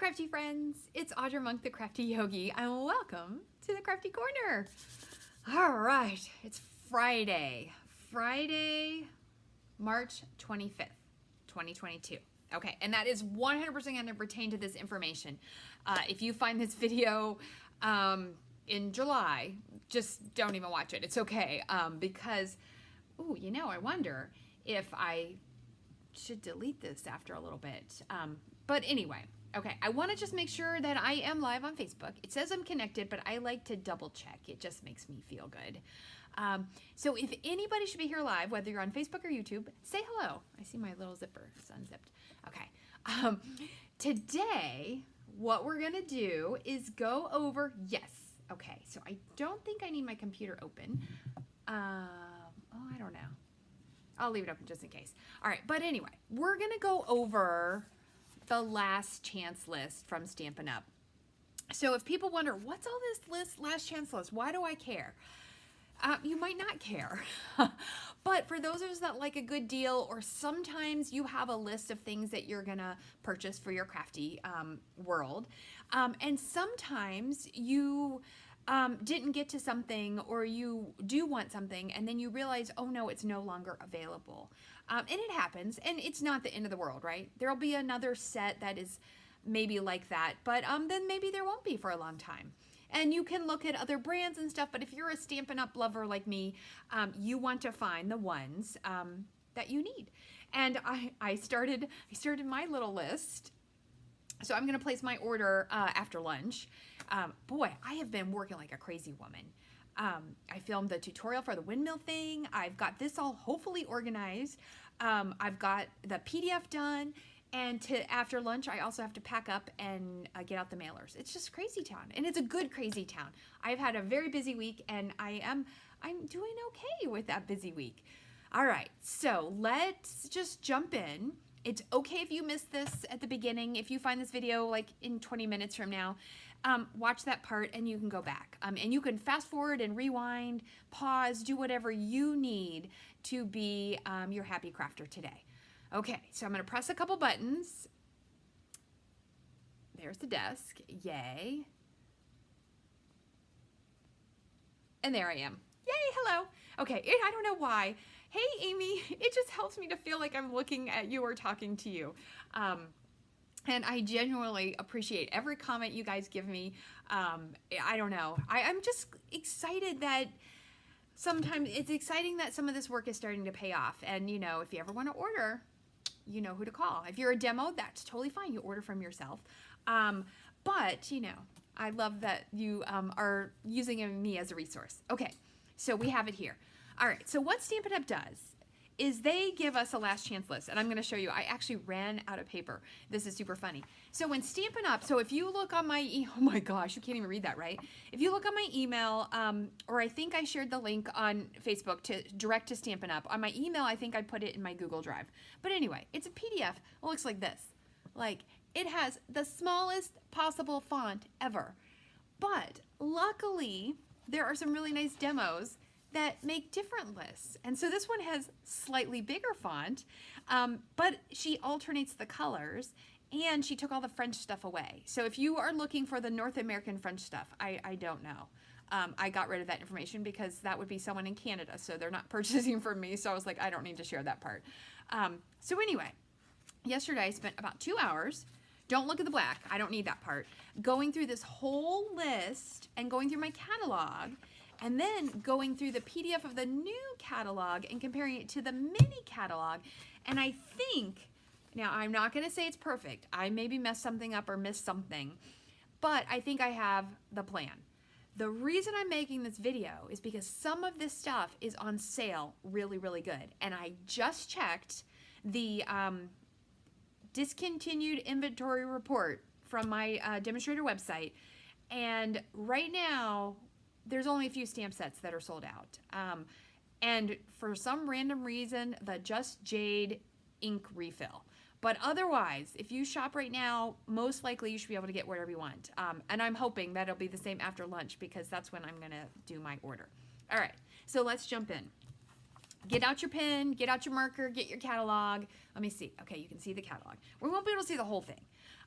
crafty friends, it's Audra Monk, the Crafty Yogi, and welcome to the Crafty Corner. All right, it's Friday, March 25th, 2022. Okay, and that is 100% going to pertain to this information. If you find this video in July, just don't even watch it. It's okay, because, ooh, you know, I wonder if I should delete this after a little bit. But anyway, okay, I want to just make sure that I am live on Facebook. It says I'm connected, but I like to double check. It just makes me feel good. So if anybody should be here live, whether you're on Facebook or YouTube, say hello. I see my little zipper is unzipped. Okay. Today, what we're going to do is go over, yes. Okay, so I don't think I need my computer open. Oh, I don't know. I'll leave it open just in case. All right, but anyway, we're going to go over the last chance list from Stampin' Up. So if people wonder, what's all this list, last chance list? Why do I care? You might not care. But for those of us that like a good deal, or sometimes you have a list of things that you're going to purchase for your crafty world, and sometimes you didn't get to something, or you do want something and then you realize, oh no, it's no longer available. And it happens, and it's not the end of the world, right? There'll be another set that is maybe like that, but then maybe there won't be for a long time. And you can look at other brands and stuff, but if you're a Stampin' Up lover like me, you want to find the ones that you need. And I started my little list. So I'm going to place my order after lunch. Boy, I have been working like a crazy woman. I filmed the tutorial for the windmill thing. I've got this all hopefully organized. I've got the PDF done. And after lunch, I also have to pack up and get out the mailers. It's just crazy town, and it's a good crazy town. I've had a very busy week, and I'm doing okay with that busy week. All right, so let's just jump in. It's okay if you missed this at the beginning. If you find this video like in 20 minutes from now, watch that part and you can go back. And you can fast forward and rewind, pause, do whatever you need to be your happy crafter today. Okay, so I'm going to press a couple buttons. There's the desk. Yay. And there I am. Yay, hello. Okay, I don't know why. Hey, Amy, it just helps me to feel like I'm looking at you or talking to you. And I genuinely appreciate every comment you guys give me. I don't know. I'm just excited that sometimes it's exciting that some of this work is starting to pay off. And, you know, if you ever want to order, you know who to call. If you're a demo, that's totally fine. You order from yourself. But, you know, I love that you are using me as a resource. Okay, so we have it here. All right, so what Stampin' Up does is they give us a last chance list, and I'm going to show you. I actually ran out of paper. This is super funny. So when Stampin' Up, so if you look on my, oh my gosh, you can't even read that, right? If you look on my email, or I think I shared the link on Facebook to direct to Stampin' Up. On my email, I think I put it in my Google Drive. But anyway, it's a PDF. It looks like this. Like, it has the smallest possible font ever. But luckily, there are some really nice demos that make different lists. And so this one has slightly bigger font, but she alternates the colors, and she took all the French stuff away. So if you are looking for the North American French stuff, I don't know. I got rid of that information because that would be someone in Canada, so they're not purchasing from me, so I was like, I don't need to share that part. So anyway, yesterday I spent about 2 hours, don't look at the black, I don't need that part, going through this whole list and going through my catalog, and then going through the PDF of the new catalog and comparing it to the mini catalog. And I think, now I'm not going to say it's perfect. I maybe messed something up or missed something, but I think I have the plan. The reason I'm making this video is because some of this stuff is on sale really, really good. And I just checked the discontinued inventory report from my demonstrator website. And right now, there's only a few stamp sets that are sold out. And for some random reason, the Just Jade ink refill. But otherwise, if you shop right now, most likely you should be able to get whatever you want. And I'm hoping that it'll be the same after lunch because that's when I'm gonna do my order. All right, so let's jump in. Get out your pen, get out your marker, get your catalog. Let me see. Okay, you can see the catalog. We won't be able to see the whole thing.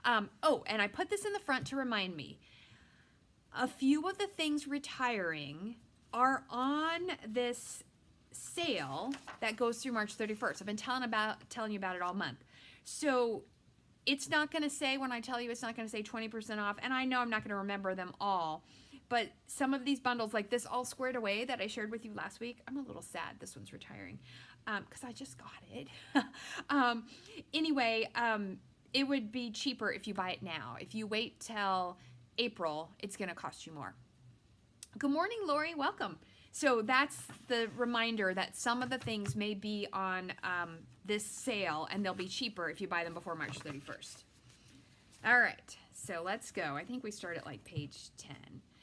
Oh, and I put this in the front to remind me. A few of the things retiring are on this sale that goes through March 31st. I've been telling you about it all month. So it's not going to say, when I tell you, it's not going to say 20% off. And I know I'm not going to remember them all. But some of these bundles, like this All Squared Away that I shared with you last week, I'm a little sad this one's retiring because I just got it. Anyway, it would be cheaper if you buy it now. If you wait till April, it's going to cost you more. Good morning, Lori. Welcome. So that's the reminder that some of the things may be on this sale, and they'll be cheaper if you buy them before March 31st. All right, so let's go. I think we start at like page 10.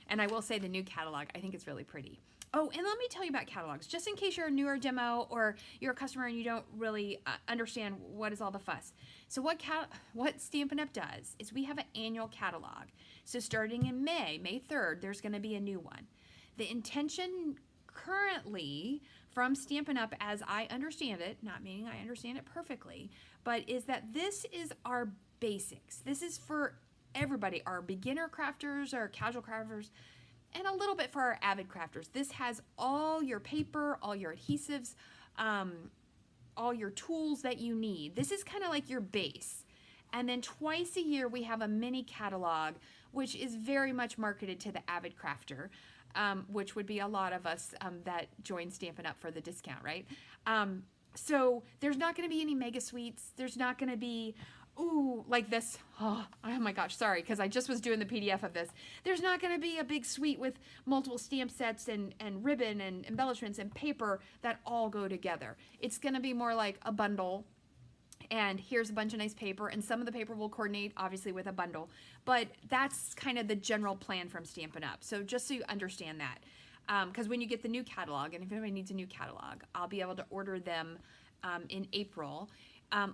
And I will say the new catalog, I think it's really pretty. Oh, and let me tell you about catalogs, just in case you're a newer demo or you're a customer and you don't really understand what is all the fuss. So what Stampin' Up! Does is we have an annual catalog. So starting in May 3rd, there's going to be a new one. The intention currently from Stampin' Up! As I understand it, not meaning I understand it perfectly, but is that this is our basics. This is for everybody, our beginner crafters, our casual crafters, and a little bit for our avid crafters. This has all your paper, all your adhesives, all your tools that you need. This is kind of like your base. And then twice a year we have a mini catalog, which is very much marketed to the avid crafter, which would be a lot of us that join Stampin' Up! For the discount, right? So there's not going to be any mega suites. There's not going to be, ooh, like this. Oh my gosh, sorry, because I just was doing the PDF of this. There's not going to be a big suite with multiple stamp sets and ribbon and embellishments and paper that all go together. It's going to be more like a bundle, and here's a bunch of nice paper, and some of the paper will coordinate, obviously, with a bundle. But that's kind of the general plan from Stampin' Up! So just so you understand that. Because when you get the new catalog, and if anybody needs a new catalog, I'll be able to order them in April.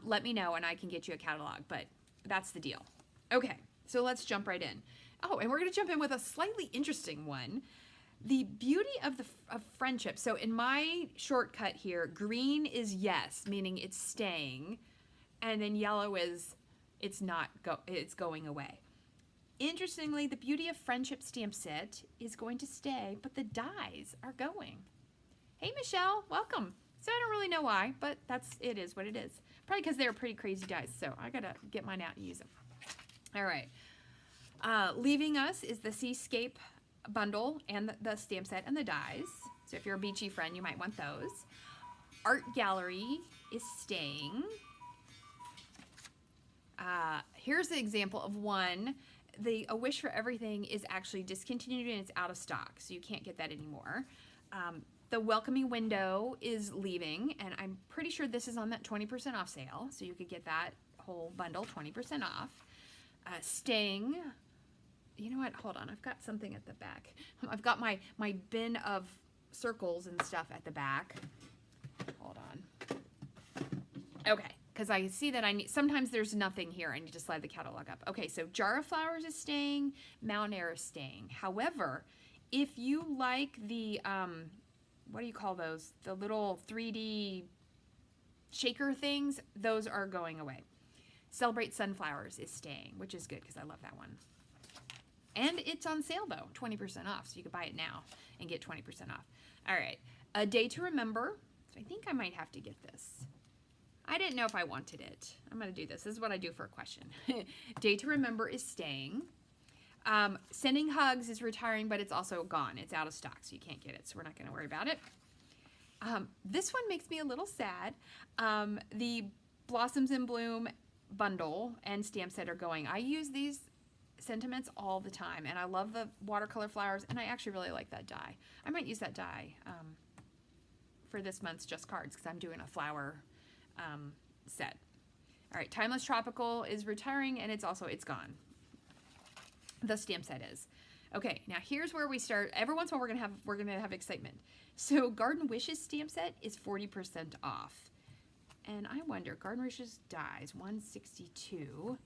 Let me know and I can get you a catalog, but that's the deal. Okay, so let's jump right in. Oh, and we're going to jump in with a slightly interesting one. The beauty of friendship. So in my shortcut here, green is yes, meaning it's staying, and then yellow is it's going away. Interestingly, the beauty of Friendship Stamp Set is going to stay, but the dies are going. Hey, Michelle, welcome. So I don't really know why, but it is what it is. Probably because they're pretty crazy dies, so I gotta get mine out and use them. All right. Leaving us is the Seascape Bundle and the stamp set and the dies. So if you're a beachy friend, you might want those. Art Gallery is staying. Here's the example of one. A Wish for Everything is actually discontinued and it's out of stock, so you can't get that anymore. The Welcoming Window is leaving, and I'm pretty sure this is on that 20% off sale, so you could get that whole bundle 20% off. Staying, you know what, hold on, I've got something at the back. I've got my bin of circles and stuff at the back. Hold on. Okay, because I see that sometimes there's nothing here. I need to slide the catalog up. Okay, so Jar of Flowers is staying, Mountain Air is staying. However, if you like the, what do you call those? The little 3D shaker things, those are going away. Celebrate Sunflowers is staying, which is good because I love that one. And it's on sale though, 20% off, so you can buy it now and get 20% off. All right, A Day to Remember. So I think I might have to get this. I didn't know if I wanted it. I'm going to do this. This is what I do for a question. Day to Remember is staying. Sending Hugs is retiring, but it's also gone. It's out of stock, so you can't get it, so we're not going to worry about it. This one makes me a little sad. The Blossoms in Bloom bundle and stamp set are going. I use these sentiments all the time, and I love the watercolor flowers, and I actually really like that die. I might use that die for this month's Just Cards because I'm doing a flower set. All right, Timeless Tropical is retiring, and it's gone. The stamp set is. Okay, now here's where we start. Every once in a while we're gonna have excitement. So Garden Wishes stamp set is 40% off. And I wonder, Garden Wishes dies, 162.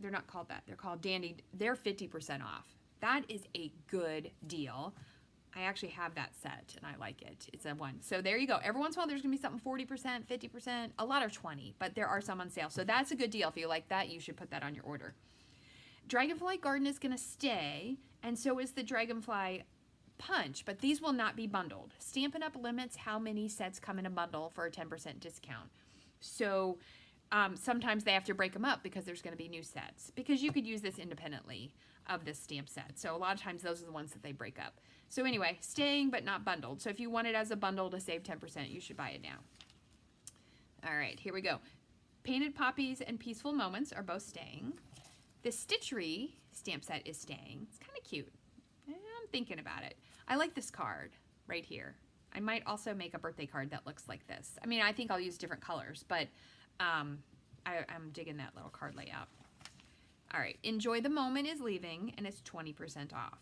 They're not called that. They're called Dandy. They're 50% off. That is a good deal. I actually have that set and I like it. It's a one. So there you go. Every once in a while there's going to be something 40%, 50%, a lot of 20, but there are some on sale. So that's a good deal. If you like that, you should put that on your order. Dragonfly Garden is going to stay, and so is the Dragonfly Punch, but these will not be bundled. Stampin' Up! Limits how many sets come in a bundle for a 10% discount. So sometimes they have to break them up because there's going to be new sets, because you could use this independently of this stamp set. So a lot of times those are the ones that they break up. So anyway, staying but not bundled. So if you want it as a bundle to save 10%, you should buy it now. All right, here we go. Painted Poppies and Peaceful Moments are both staying. The Stitchery stamp set is staying. It's kind of cute. I'm thinking about it. I like this card right here. I might also make a birthday card that looks like this. I mean, I think I'll use different colors, but I'm digging that little card layout. All right, Enjoy the Moment is leaving, and it's 20% off.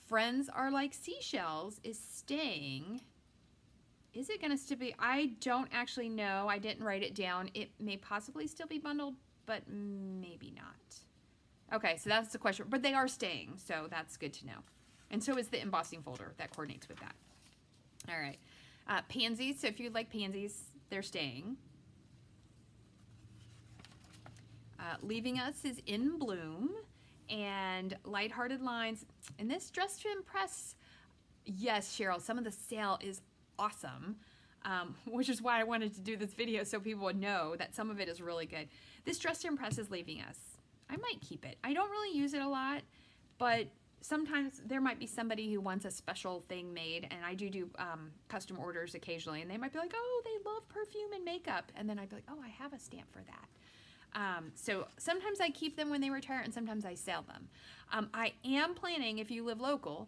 Friends Are Like Seashells is staying. Is it going to still be? I don't actually know. I didn't write it down. It may possibly still be bundled, but maybe not. Okay, so that's the question. But they are staying, so that's good to know. And so is the embossing folder that coordinates with that. All right. Pansies, so if you like pansies, they're staying. Leaving Us is in bloom. And Lighthearted Lines. And this Dress to Impress, yes, Cheryl, some of the sale is awesome, which is why I wanted to do this video so people would know that some of it is really good. This Dress to Impress is Leaving Us. I might keep it. I don't really use it a lot, but sometimes there might be somebody who wants a special thing made, and I do custom orders occasionally, and they might be like, oh, they love perfume and makeup, and then I'd be like, oh, I have a stamp for that. So sometimes I keep them when they retire, and sometimes I sell them. I am planning, if you live local,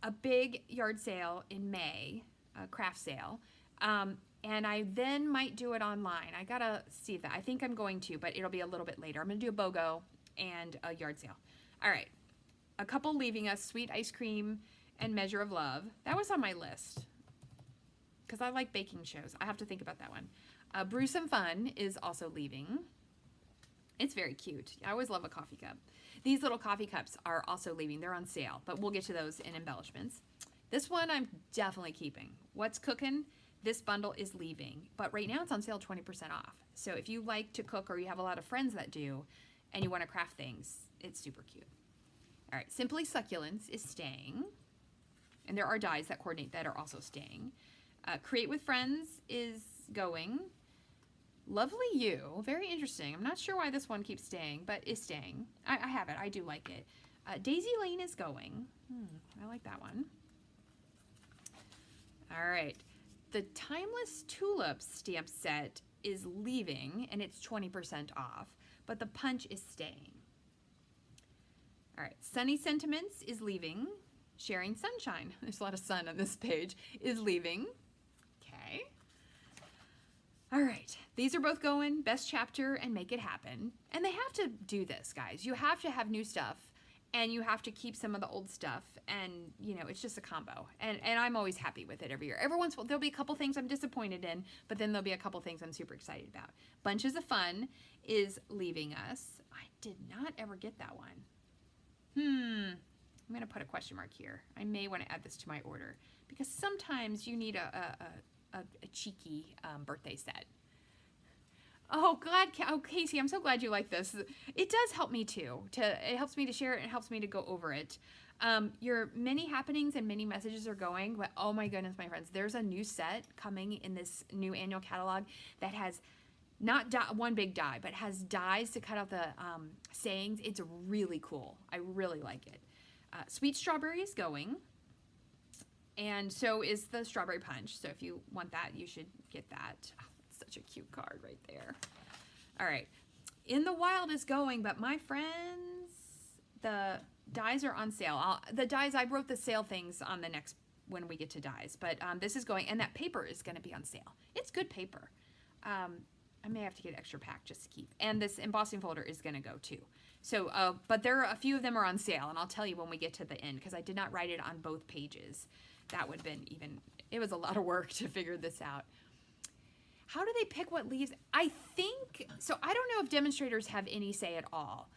a big yard sale in May, a craft sale, and I then might do it online. I gotta see that. I think I'm going to, but it'll be a little bit later. I'm gonna do a BOGO and a yard sale. All right, a couple Leaving Us, Sweet Ice Cream and Measure of Love. That was on my list because I like baking shows. I have to think about that one. Brew Some Fun is also leaving. It's very cute. I always love a coffee cup. These little coffee cups are also leaving. They're on sale, but we'll get to those in embellishments. This one I'm definitely keeping. What's Cooking? This bundle is leaving, but right now it's on sale 20% off. So if you like to cook or you have a lot of friends that do and you want to craft things, it's super cute. All right, Simply Succulents is staying, and there are dies that coordinate that are also staying. Create with Friends is going. Lovely You, very interesting. I'm not sure why this one keeps staying, but is staying. I have it. I do like it. Daisy Lane is going. I like that one. All right. The Timeless Tulips stamp set is leaving, and it's 20% off, but the punch is staying. All right. Sunny Sentiments is leaving. Sharing Sunshine, there's a lot of sun on this page, is leaving. Okay. All right, these are both going, Best Chapter and Make It Happen. And they have to do this, guys. You have to have new stuff, and you have to keep some of the old stuff, and, you know, it's just a combo. And I'm always happy with it every year. Every once in a while, there'll be a couple things I'm disappointed in, but then there'll be a couple things I'm super excited about. Bunches of Fun is Leaving Us. I did not ever get that one. I'm going to put a question mark here. I may want to add this to my order, because sometimes you need a cheeky birthday set. Oh, Casey, I'm so glad you like this. It does help me too. It helps me to share it, and it helps me to go over it. Your many happenings and many messages are going, but oh my goodness, my friends, there's a new set coming in this new annual catalog that has not one big die, but has dies to cut out the sayings. It's really cool. I really like it. Sweet Strawberry is going. And so is the Strawberry Punch. So if you want that, you should get that. Oh, it's such a cute card right there. All right. In the Wild is going, but my friends, the dies are on sale. The dies, I wrote the sale things on the next, when we get to dies. But this is going, and that paper is going to be on sale. It's good paper. I may have to get extra pack just to keep. And this embossing folder is going to go too. So, but there are a few of them are on sale, and I'll tell you when we get to the end, because I did not write it on both pages. That would have been it was a lot of work to figure this out. How do they pick what leaves? I think, so I don't know if demonstrators have any say at all.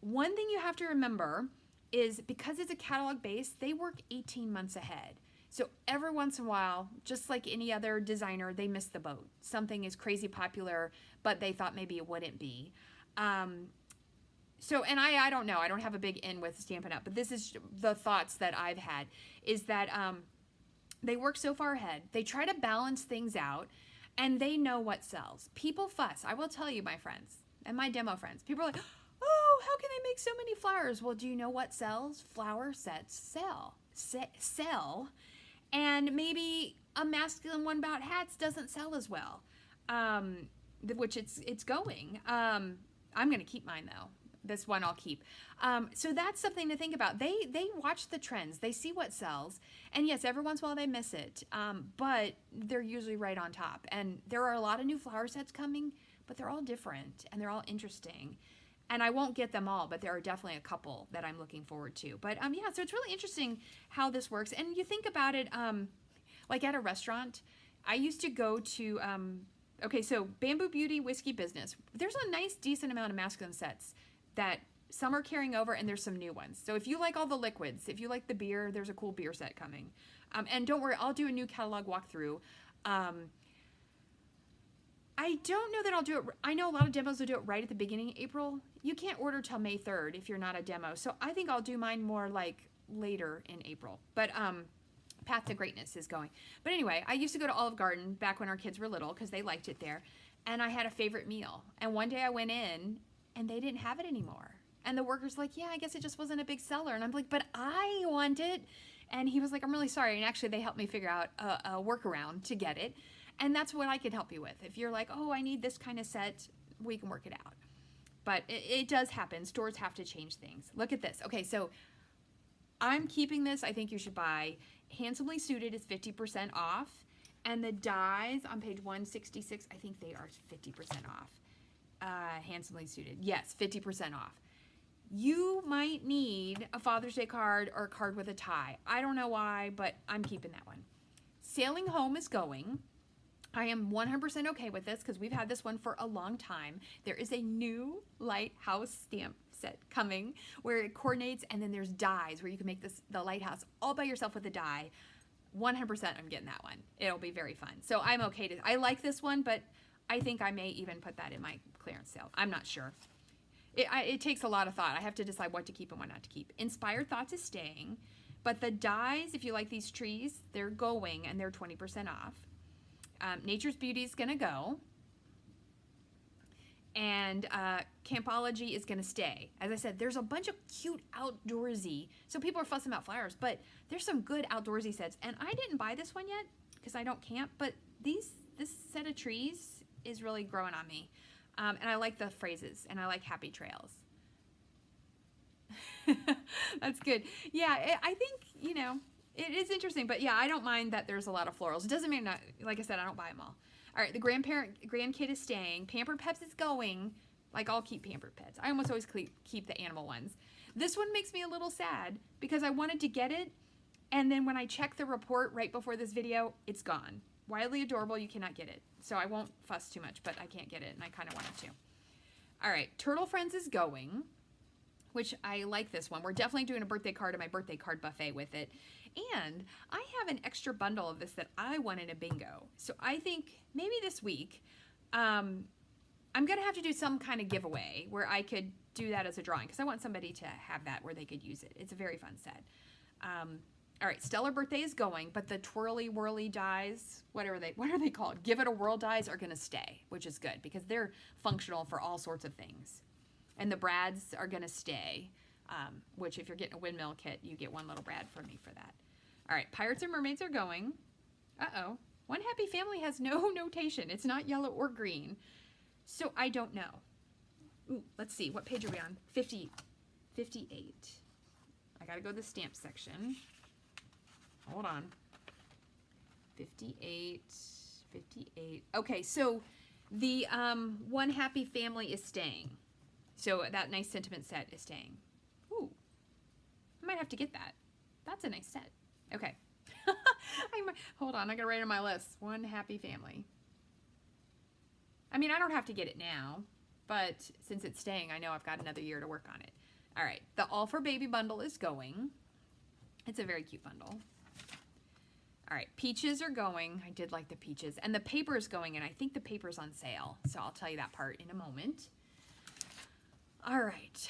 One thing you have to remember is because it's a catalog base, they work 18 months ahead. So every once in a while, just like any other designer, they miss the boat. Something is crazy popular, but they thought maybe it wouldn't be. So, and I don't know, I don't have a big in with Stampin' Up, but this is the thoughts that I've had, is that they work so far ahead. They try to balance things out, and they know what sells. People fuss. I will tell you, my friends, and my demo friends, people are like, oh, how can they make so many flowers? Well, do you know what sells? Flower sets sell. Sell. And maybe a masculine one about hats doesn't sell as well, which it's going. I'm going to keep mine, though. This one I'll keep. So that's something to think about. They watch the trends. They see what sells. And yes, every once in a while they miss it. But they're usually right on top. And there are a lot of new flower sets coming, but they're all different and they're all interesting. And I won't get them all, but there are definitely a couple that I'm looking forward to. But yeah, so it's really interesting how this works. And you think about it, like at a restaurant, I used to go to, okay, so Bamboo Beauty Whiskey Business. There's a nice, decent amount of masculine sets that some are carrying over, and there's some new ones. So if you like all the liquids, if you like the beer, there's a cool beer set coming. And don't worry, I'll do a new catalog walkthrough. I don't know that I'll do it. I know a lot of demos will do it right at the beginning of April. You can't order till May 3rd if you're not a demo. So I think I'll do mine more like later in April. But Path to Greatness is going. But anyway, I used to go to Olive Garden back when our kids were little because they liked it there. And I had a favorite meal. And one day I went in and they didn't have it anymore. And the worker's like, yeah, I guess it just wasn't a big seller. And I'm like, but I want it. And he was like, I'm really sorry. And actually they helped me figure out a workaround to get it. And that's what I can help you with. If you're like, oh, I need this kind of set, we can work it out. But it does happen. Stores have to change things. Look at this. Okay, so I'm keeping this. I think you should buy. Handsomely Suited is 50% off. And the dies on page 166, I think they are 50% off. Handsomely Suited. Yes, 50% off. You might need a Father's Day card or a card with a tie. I don't know why, but I'm keeping that one. Sailing Home is going. I am 100% okay with this because we've had this one for a long time. There is a new lighthouse stamp set coming where it coordinates, and then there's dies where you can make the lighthouse all by yourself with a die. 100% I'm getting that one. It'll be very fun. So I'm okay I like this one, but I think I may even put that in my clearance sale. I'm not sure. It takes a lot of thought. I have to decide what to keep and what not to keep. Inspired Thoughts is staying, but the dies, if you like these trees, they're going and they're 20% off. Nature's Beauty is going to go, and Campology is going to stay. As I said, there's a bunch of cute outdoorsy, so people are fussing about flowers, but there's some good outdoorsy sets, and I didn't buy this one yet because I don't camp, but this set of trees is really growing on me, and I like the phrases, and I like happy trails. That's good. Yeah, I think, you know, it is interesting, but yeah, I don't mind that there's a lot of florals. It doesn't mean not, like I said, I don't buy them all. All right, the grandkid is staying. Pampered Pets is going. Like, I'll keep Pampered Pets. I almost always keep the animal ones. This one makes me a little sad because I wanted to get it, and then when I checked the report right before this video, it's gone. Wildly Adorable, you cannot get it. So I won't fuss too much, but I can't get it, and I kind of wanted to. All right, Turtle Friends is going, which I like this one. We're definitely doing a birthday card and my birthday card buffet with it. And I have an extra bundle of this that I won in a bingo. So I think maybe this week, I'm going to have to do some kind of giveaway where I could do that as a drawing because I want somebody to have that where they could use it. It's a very fun set. All right, Stellar Birthday is going, but the twirly whirly dies, what are they called? Give It a Whirl dies are going to stay, which is good because they're functional for all sorts of things. And the brads are going to stay, which if you're getting a windmill kit, you get one little brad from me for that. All right, Pirates and Mermaids are going. Uh-oh. One Happy Family has no notation. It's not yellow or green. So I don't know. Ooh, let's see. What page are we on? 58. I got to go to the stamp section. Hold on. 58. Okay, so the One Happy Family is staying. So that nice sentiment set is staying. Ooh. I might have to get that. That's a nice set. Okay. Hold on, I gotta write on my list. One Happy Family. I mean, I don't have to get it now, but since it's staying, I know I've got another year to work on it. All right, the All for Baby bundle is going. It's a very cute bundle. All right, peaches are going. I did like the peaches. And the paper is going, and I think the paper's on sale. So I'll tell you that part in a moment. All right,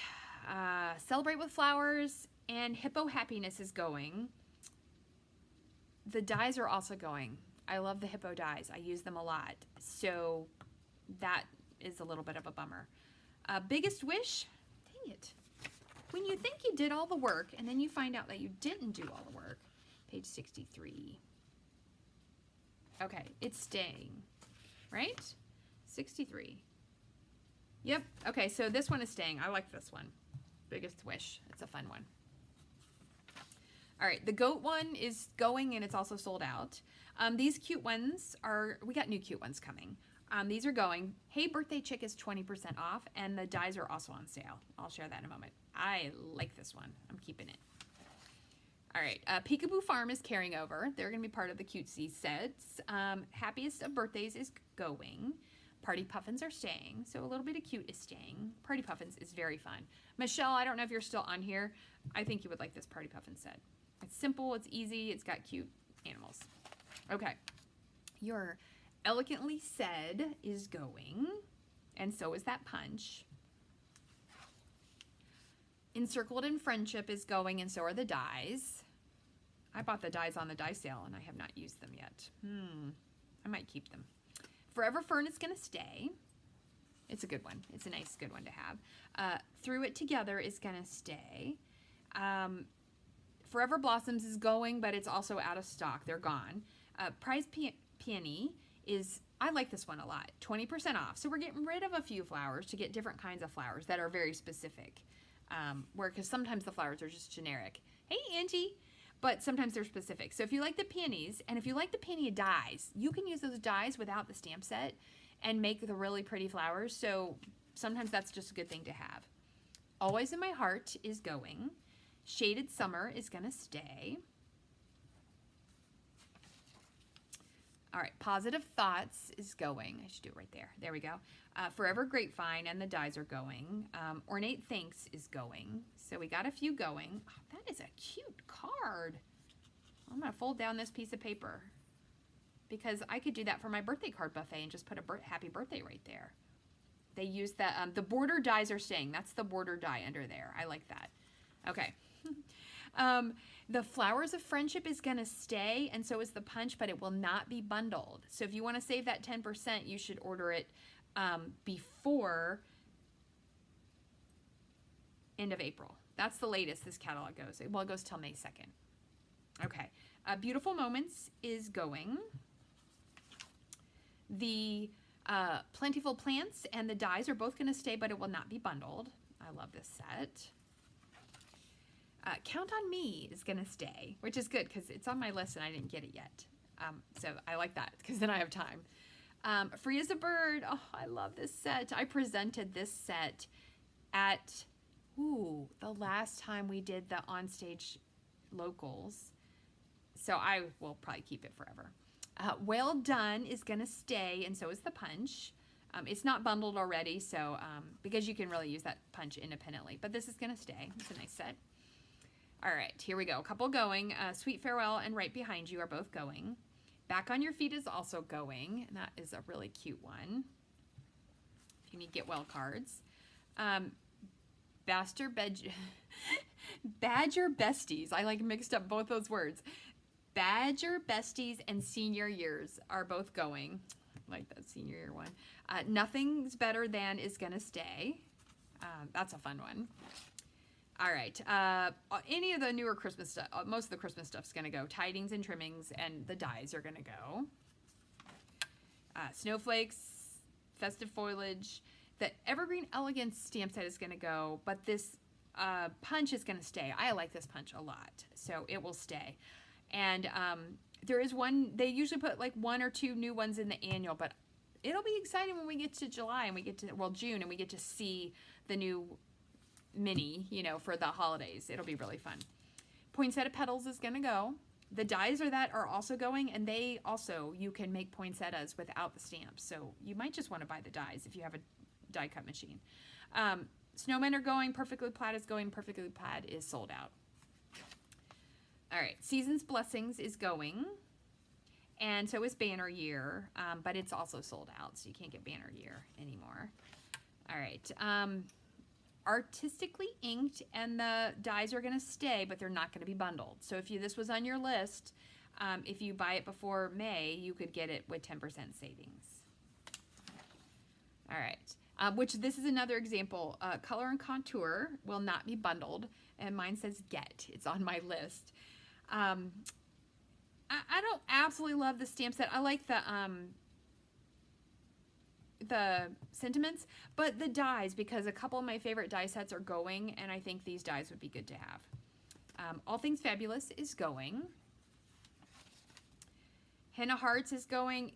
Celebrate with Flowers and Hippo Happiness is going. The dies are also going. I love the Hippo dies. I use them a lot. So that is a little bit of a bummer. Biggest Wish, dang it. When you think you did all the work and then you find out that you didn't do all the work. Page 63. Okay, it's staying, right? 63. Yep, okay, so this one is staying. I like this one. Biggest Wish, it's a fun one. All right, the goat one is going and it's also sold out. These cute ones are, we got new cute ones coming. These are going. Hey Birthday Chick is 20% off and the dies are also on sale. I'll share that in a moment. I like this one. I'm keeping it. All right, Peekaboo Farm is carrying over. They're gonna be part of the cutesy sets. Happiest of Birthdays is going. Party Puffins are staying, so a little bit of cute is staying. Party Puffins is very fun. Michelle, I don't know if you're still on here. I think you would like this Party Puffin set. It's simple, it's easy, it's got cute animals. Okay, your Elegantly Said is going, and so is that punch. Encircled in Friendship is going, and so are the dies. I bought the dies on the die sale, and I have not used them yet. I might keep them. Forever Fern is going to stay. It's a good one. It's a nice, good one to have. Through It Together is going to stay. Forever Blossoms is going, but it's also out of stock. They're gone. Prize Peony is, I like this one a lot. 20% off. So we're getting rid of a few flowers to get different kinds of flowers that are very specific. Because sometimes the flowers are just generic. Hey, Angie! But sometimes they're specific. So if you like the peonies, and if you like the peony dies, you can use those dies without the stamp set and make the really pretty flowers. So sometimes that's just a good thing to have. Always in My Heart is going. Shaded Summer is going to stay. All right, Positive Thoughts is going. I should do it right there. There we go. Forever Grapevine and the dies are going. Ornate Thanks is going. So we got a few going. Oh, that is a cute card. I'm going to fold down this piece of paper because I could do that for my birthday card buffet and just put a happy birthday right there. They use the border dies are staying. That's the border die under there. I like that. Okay. The Flowers of Friendship is going to stay, and so is the punch, but it will not be bundled. So if you want to save that 10%, you should order it before end of April. That's the latest this catalog goes. Well, it goes till May 2nd. Okay. Beautiful Moments is going. The Plentiful Plants and the dies are both going to stay, but it will not be bundled. I love this set. Count on Me is going to stay, which is good because it's on my list and I didn't get it yet. So I like that because then I have time. Free as a Bird. Oh, I love this set. I presented this set at, the last time we did the onstage locals. So I will probably keep it forever. Well Done is going to stay, and so is the punch. It's not bundled already, so because you can really use that punch independently. But this is going to stay. It's a nice set. All right, here we go. A couple going. Sweet Farewell and Right Behind You are both going. Back on Your Feet is also going, and that is a really cute one. If you need Get Well cards. Badger Besties. I like mixed up both those words. Badger Besties and Senior Years are both going. I like that senior year one. Nothing's Better Than is going to stay. That's a fun one. All right. Any of the newer Christmas stuff, most of the Christmas stuff's going to go. Tidings and Trimmings and the dies are going to go. Snowflakes, Festive Foliage. The Evergreen Elegance stamp set is going to go, but this punch is going to stay. I like this punch a lot, so it will stay. And there is one, they usually put like 1 or 2 new ones in the annual, but it'll be exciting when we get to July and we get to, June, and we get to see the new mini, for the holidays. It'll be really fun. Poinsettia Petals is going to go. The dies are also going, and they also, you can make poinsettias without the stamps. So you might just want to buy the dies if you have a die cut machine. Snowmen are going, Perfectly Plaid is going, Perfectly Plaid is sold out. All right, Season's Blessings is going, and so is Banner Year, but it's also sold out, so you can't get Banner Year anymore. All right, Artistically Inked and the dies are going to stay, but they're not going to be bundled. So if this was on your list, if you buy it before May, you could get it with 10% savings. All right, which this is another example. Color and Contour will not be bundled, and mine says get. It's on my list. I don't absolutely love the stamp set. I like the sentiments, but the dies, because a couple of my favorite die sets are going, and I think these dies would be good to have. All Things Fabulous is going. Henna Hearts is going.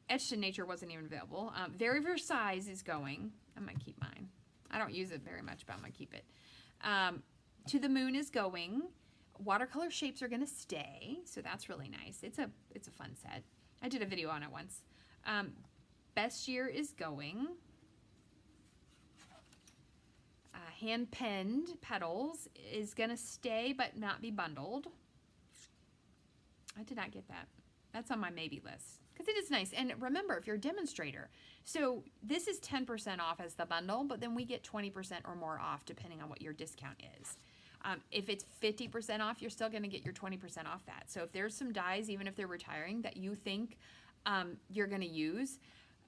Etched in Nature wasn't even available. Very Versailles is going. I'm going to keep mine. I don't use it very much, but I'm going to keep it. To the Moon is going. Watercolor Shapes are going to stay, so that's really nice. It's a fun set. I did a video on it once. Best Year is going. Hand-penned Petals is going to stay but not be bundled. I did not get that. That's on my maybe list because it is nice. And remember, if you're a demonstrator, so this is 10% off as the bundle, but then we get 20% or more off depending on what your discount is. If it's 50% off, you're still going to get your 20% off that. So if there's some dies, even if they're retiring, that you think you're going to use,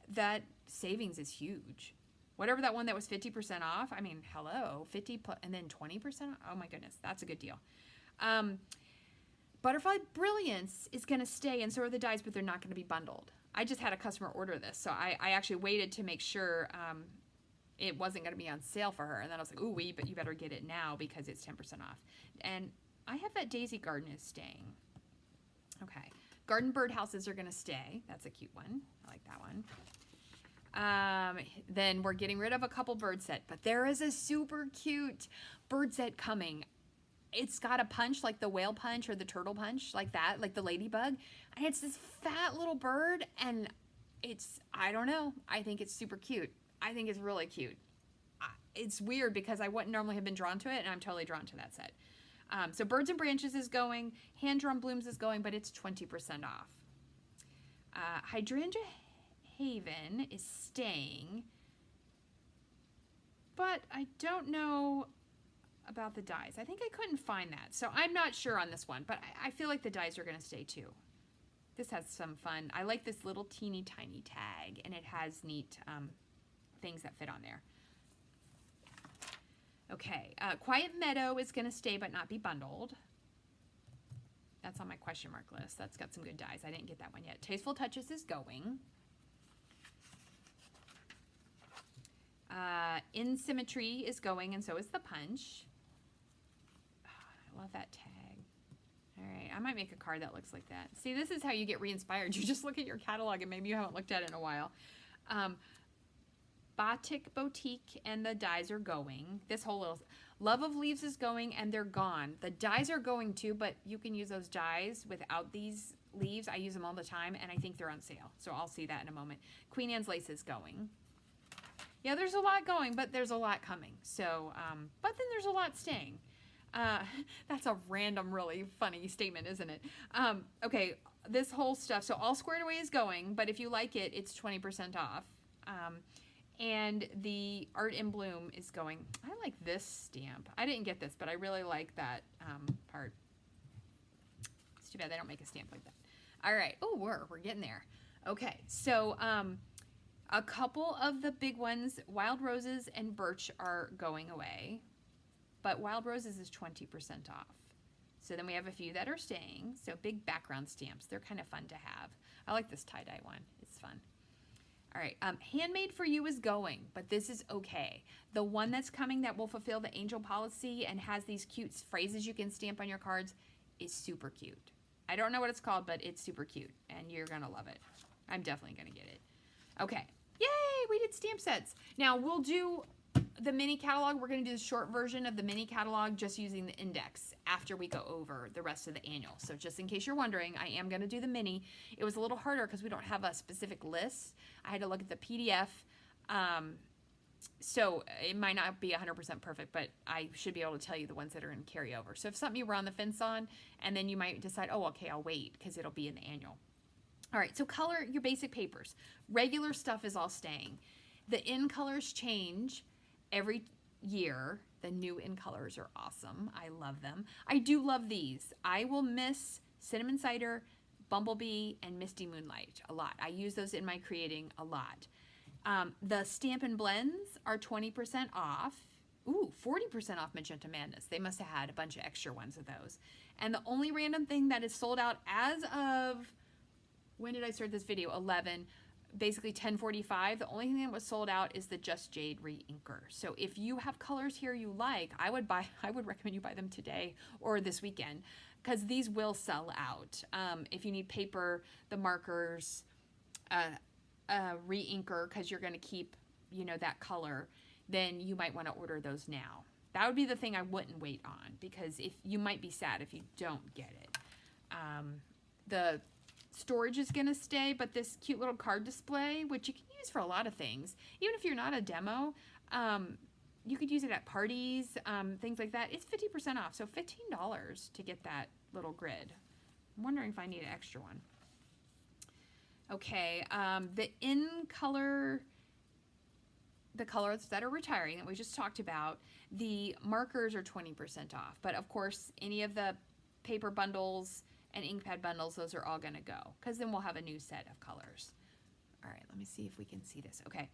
that savings is huge. Whatever that one that was 50% off, I mean, hello, 50 plus, and then 20%. Oh my goodness, that's a good deal. Butterfly Brilliance is going to stay, and so are the dies, but they're not going to be bundled. I just had a customer order this, so I actually waited to make sure it wasn't going to be on sale for her, and then I was like, ooh, but you better get it now because it's 10% off. And I have that Daisy Garden is staying. Okay. Garden Birdhouses are going to stay. That's a cute one. I like that one. Then we're getting rid of a couple bird set, but there is a super cute bird set coming. It's got a punch like the whale punch or the turtle punch, like that, like the ladybug. And it's this fat little bird, and I don't know. I think it's super cute. I think it's really cute. It's weird because I wouldn't normally have been drawn to it, and I'm totally drawn to that set. So Birds and Branches is going. Hand Drawn Blooms is going, but it's 20% off. Hydrangea Haven is staying, but I don't know about the dies. I think I couldn't find that, so I'm not sure on this one, but I feel like the dies are going to stay too. This has some fun. I like this little teeny tiny tag, and it has neat things that fit on there. Okay, Quiet Meadow is going to stay but not be bundled. That's on my question mark list. That's got some good dies. I didn't get that one yet. Tasteful Touches is going. In Symmetry is going, and so is the punch. Oh, I love that tag. All right, I might make a card that looks like that. See, this is how you get re-inspired. You just look at your catalog and maybe you haven't looked at it in a while. Batik Boutique and the dies are going. This whole little Love of Leaves is going, and they're gone. The dies are going too, but you can use those dies without these leaves. I use them all the time, and I think they're on sale, so I'll see that in a moment. Queen Anne's Lace is going. Yeah, there's a lot going, but there's a lot coming. So, but then there's a lot staying. That's a random, really funny statement, isn't it? Okay, this whole stuff. So All Squared Away is going, but if you like it, it's 20% off. And the Art in Bloom is going. I like this stamp. I didn't get this, but I really like that part. It's too bad they don't make a stamp like that. All right. Oh, we're getting there. Okay, so a couple of the big ones, Wild Roses and Birch, are going away, but Wild Roses is 20% off. So then we have a few that are staying. So big background stamps. They're kind of fun to have. I like this tie-dye one. It's fun. All right, Handmade for You is going, but this is okay. The one that's coming that will fulfill the angel policy and has these cute phrases you can stamp on your cards is super cute. I don't know what it's called, but it's super cute, and you're going to love it. I'm definitely going to get it. Okay, yay, we did stamp sets. Now, we'll do the mini catalog. We're going to do the short version of the mini catalog just using the index after we go over the rest of the annual. So just in case you're wondering, I am going to do the mini. It was a little harder because we don't have a specific list. I had to look at the PDF So it might not be 100% perfect, but I should be able to tell you the ones that are in carryover. So if something you were on the fence on, and then you might decide, oh, okay, I'll wait because it'll be in the annual. All right, so color your basic papers. Regular stuff is all staying. The in colors change every year. The new in colors are awesome. I love them. I do love these. I will miss Cinnamon Cider, Bumblebee, and Misty Moonlight a lot. I use those in my creating a lot. The Stampin Blends are 20% off. Ooh, 40% off Magenta Madness. They must have had a bunch of extra ones of those. And the only random thing that is sold out as of, when did I start this video? 11, basically 10:45. The only thing that was sold out is the Just Jade Reinker. So if you have colors here you like, I would recommend you buy them today or this weekend, because these will sell out. If you need paper, the markers, reinker, because you're going to keep, you know, that color, then you might want to order those now. That would be the thing I wouldn't wait on, because if you might be sad if you don't get it. The storage is going to stay, but this cute little card display, which you can use for a lot of things, even if you're not a demo, you could use it at parties, things like that. It's 50% off, so $15 to get that little grid. I'm wondering if I need an extra one. Okay, the colors that are retiring that we just talked about, the markers are 20% off. But of course, any of the paper bundles and ink pad bundles, those are all going to go, because then we'll have a new set of colors. All right, let me see if we can see this. Okay,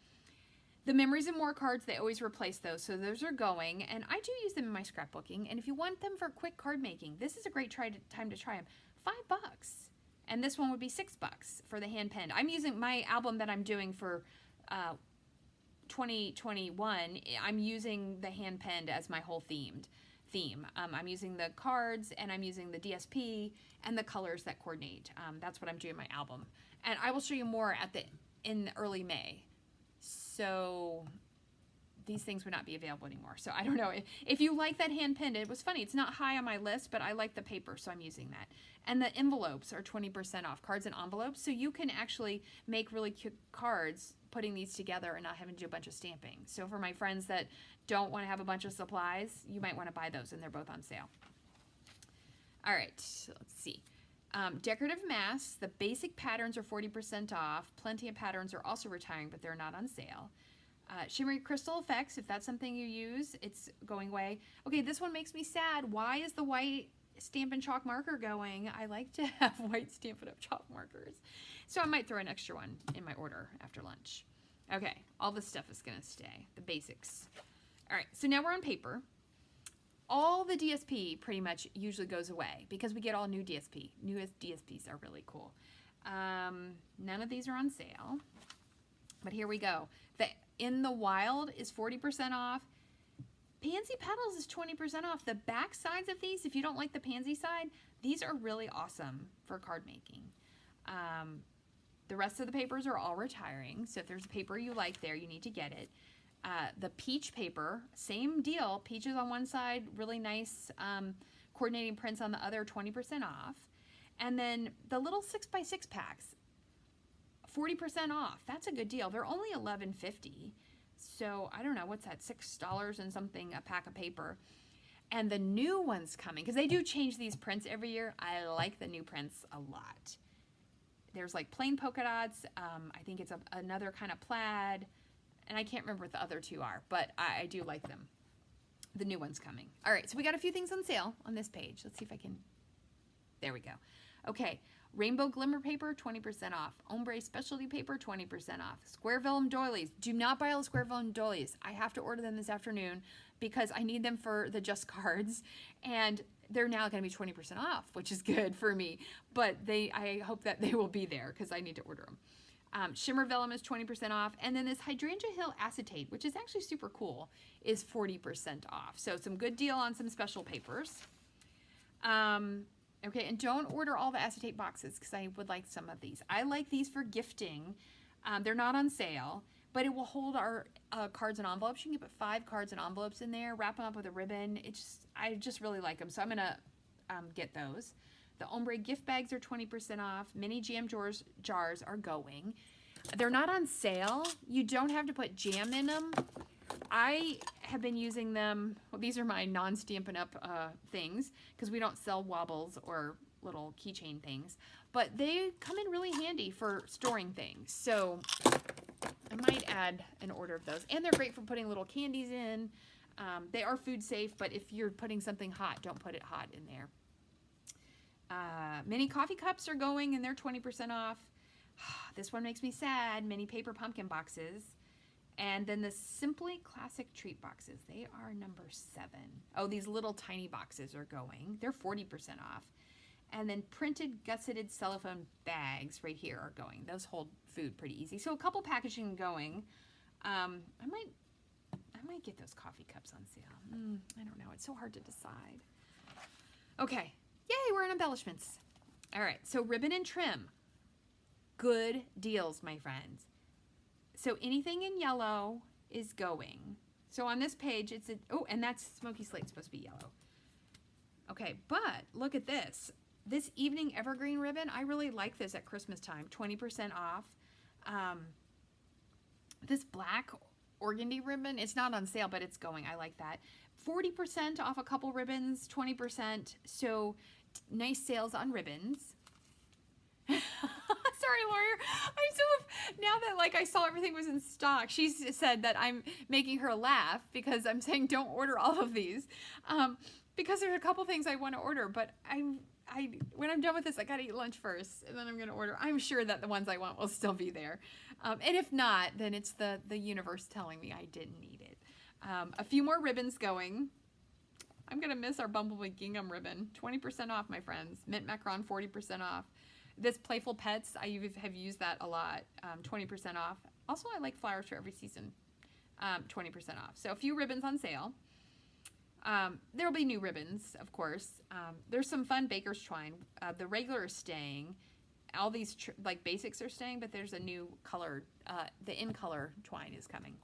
the Memories and More cards, they always replace those, so those are going, and I do use them in my scrapbooking. And if you want them for quick card making, this is a great time to try them. $5. And this one would be $6 for the hand pen. I'm using my album that I'm doing for 2021. I'm using the hand penned as my whole theme. I'm using the cards, and I'm using the DSP and the colors that coordinate. That's what I'm doing in my album, and I will show you more in early May. So these things would not be available anymore. So I don't know if you like that hand penned. It was funny. It's not high on my list, but I like the paper, so I'm using that. And the envelopes are 20% off, cards and envelopes. So you can actually make really cute cards putting these together and not having to do a bunch of stamping. So for my friends that don't want to have a bunch of supplies, you might want to buy those, and they're both on sale. All right, let's see. Decorative Masks, the basic patterns are 40% off. Plenty of patterns are also retiring, but they're not on sale. Shimmery Crystal Effects, if that's something you use, it's going away. Okay, this one makes me sad. Why is the white Stampin' Chalk marker going? I like to have white Stampin' Up! Chalk markers. So I might throw an extra one in my order after lunch. Okay, all this stuff is going to stay, the basics. All right, so now we're on paper. All the DSP pretty much usually goes away because we get all new DSP. Newest DSPs are really cool. None of these are on sale, but here we go. The In the Wild is 40% off. Pansy Petals is 20% off. The back sides of these, if you don't like the pansy side, these are really awesome for card making. The rest of the papers are all retiring, so if there's a paper you like there, you need to get it. The peach paper, same deal. Peaches on one side, really nice coordinating prints on the other, 20% off. And then the little 6x6 packs, 40% off. That's a good deal. They're only $11.50. So I don't know, what's that, $6 and something a pack of paper. And the new ones coming, because they do change these prints every year. I like the new prints a lot. There's like plain polka dots. I think it's another kind of plaid. And I can't remember what the other two are, but I do like them. The new one's coming. All right, so we got a few things on sale on this page. Let's see if I can, there we go. Okay, Rainbow Glimmer Paper, 20% off. Ombre Specialty Paper, 20% off. Square Vellum Doilies. Do not buy all the Square Vellum Doilies. I have to order them this afternoon because I need them for the Just Cards. And they're now going to be 20% off, which is good for me. But I hope that they will be there because I need to order them. Shimmer Vellum is 20% off. And then this Hydrangea Hill Acetate, which is actually super cool, is 40% off. So some good deal on some special papers. Okay, and don't order all the acetate boxes because I would like some of these. I like these for gifting. They're not on sale, but it will hold our cards and envelopes. You can put 5 cards and envelopes in there, wrap them up with a ribbon. I just really like them, so I'm going to get those. The Ombre gift bags are 20% off. Mini jam jars are going. They're not on sale. You don't have to put jam in them, I have been using them. Well, these are my non-Stampin' Up things because we don't sell wobbles or little keychain things, but they come in really handy for storing things. So I might add an order of those, and they're great for putting little candies in. They are food safe, but if you're putting something hot, don't put it hot in there. Mini coffee cups are going and they're 20% off. This one makes me sad. Mini paper pumpkin boxes. And then the Simply Classic treat boxes. They are number 7. Oh, these little tiny boxes are going. They're 40% off. And then printed gusseted cellophane bags right here are going. Those hold food pretty easy. So a couple packaging going. I might get those coffee cups on sale. I don't know. It's so hard to decide. Okay. Yay, we're in embellishments. All right. So ribbon and trim. Good deals, my friends. So anything in yellow is going. So on this page, it's oh, and that's Smoky Slate's supposed to be yellow. Okay, but look at this. This Evening Evergreen ribbon, I really like this at Christmas time. 20% off. This black organdy ribbon, it's not on sale, but it's going. I like that. 40% off a couple ribbons, 20%. So nice sales on ribbons. Sorry, Laura. I'm so, now that like I saw everything was in stock, she said that I'm making her laugh because I'm saying don't order all of these. Because there's a couple things I want to order, but when I'm done with this, I gotta eat lunch first, and then I'm gonna order. I'm sure that the ones I want will still be there. And if not, then it's the universe telling me I didn't need it. A few more ribbons going. I'm gonna miss our Bumblebee Gingham ribbon. 20% off, my friends. Mint Macaron, 40% off. This Playful Pets, I have used that a lot. 20% off. Also, I like Flowers for Every Season. 20% off. So a few ribbons on sale. There'll be new ribbons, of course. There's some fun Baker's twine. The regular is staying. All these like basics are staying, but there's a new color. The in color twine is coming.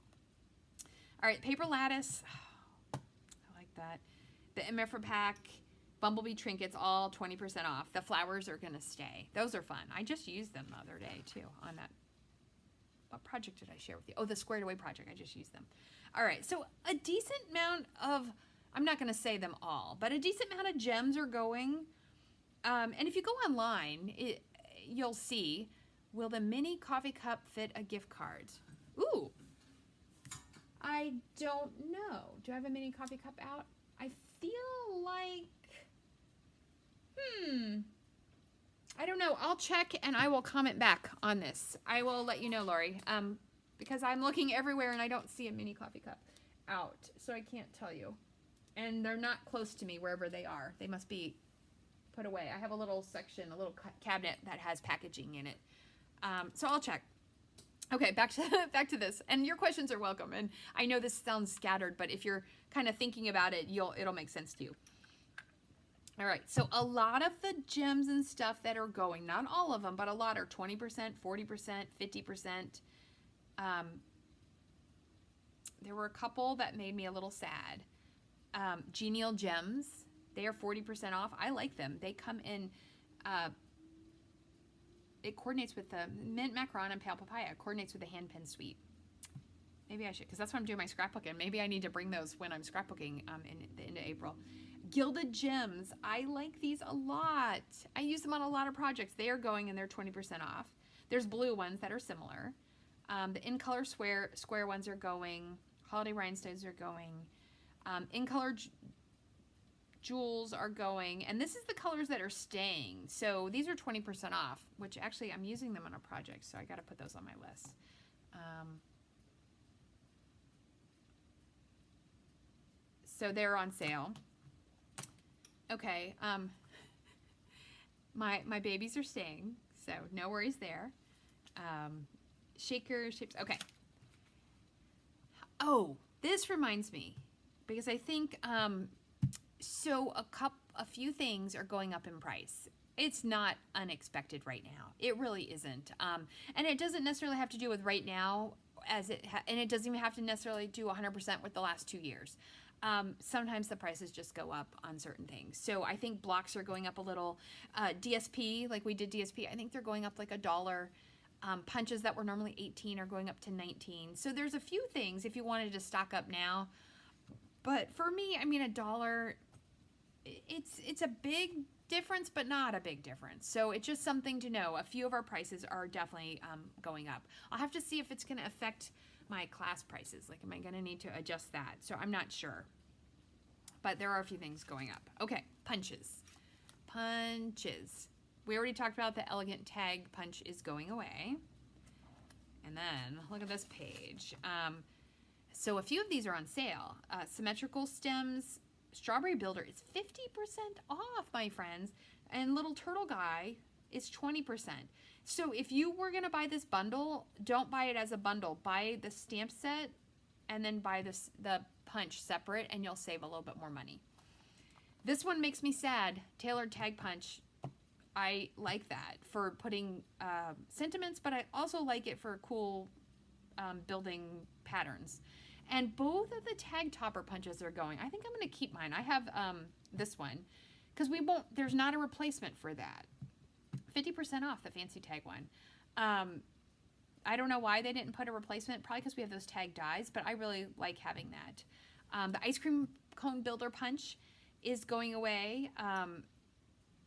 All right, paper lattice. I like that. The MF pack, Bumblebee trinkets, all 20% off. The flowers are gonna stay. Those are fun. I just used them the other day too on that. What project did I share with you? Oh, the Squared Away project. I just used them. All right, so a decent amount of, I'm not going to say them all, but a decent amount of gems are going. And if you go online, you'll see, will the mini coffee cup fit a gift card? Ooh, I don't know. Do I have a mini coffee cup out? I feel like, I don't know. I'll check and I will comment back on this. I will let you know, Lori, because I'm looking everywhere and I don't see a mini coffee cup out, so I can't tell you. And they're not close to me wherever they are. They must be put away. I have a little section, a little cabinet that has packaging in it. So I'll check. Okay, back to this. And your questions are welcome. And I know this sounds scattered, but if you're kind of thinking about it, it'll make sense to you. All right, so a lot of the gems and stuff that are going, not all of them, but a lot are 20%, 40%, 50%. There were a couple that made me a little sad. Genial Gems, they are 40% off. I like them. They come in, it coordinates with the Mint Macaron and Pale Papaya. It coordinates with the hand pen suite. Maybe I should, because that's what I'm doing my scrapbooking. Maybe I need to bring those when I'm scrapbooking in the end of April. Gilded Gems, I like these a lot. I use them on a lot of projects. They are going and they're 20% off. There's blue ones that are similar. The in color square ones are going. Holiday rhinestones are going. In color jewels are going. And this is the colors that are staying. So these are 20% off, which actually I'm using them on a project, so I got to put those on my list. So they're on sale. Okay. My babies are staying, so no worries there. Shaker shapes. Okay. Oh, this reminds me, because I think so a few things are going up in price. It's not unexpected right now. It really isn't. And it doesn't necessarily have to do with right now, and it doesn't even have to necessarily do 100% with the last 2 years. Sometimes the prices just go up on certain things. So I think blocks are going up a little. DSP, like we did DSP, I think they're going up like $1. Punches that were normally 18 are going up to 19. So there's a few things if you wanted to stock up now. But for me, I mean, $1, it's a big difference, but not a big difference. So it's just something to know. A few of our prices are definitely going up. I'll have to see if it's going to affect my class prices. Like, am I going to need to adjust that? So I'm not sure. But there are a few things going up. Okay, punches. Punches. We already talked about the elegant tag punch is going away. And then look at this page. So a few of these are on sale. Symmetrical stems. Strawberry Builder is 50% off, my friends. And Little Turtle Guy is 20%. So if you were going to buy this bundle, don't buy it as a bundle. Buy the stamp set and then buy the punch separate, and you'll save a little bit more money. This one makes me sad. Tailored Tag Punch. I like that for putting sentiments, but I also like it for cool building patterns. And both of the tag topper punches are going. I think I'm going to keep mine. I have this one because there's not a replacement for that. 50% off the fancy tag one. I don't know why they didn't put a replacement. Probably because we have those tag dies, but I really like having that. The Ice Cream Cone Builder Punch is going away.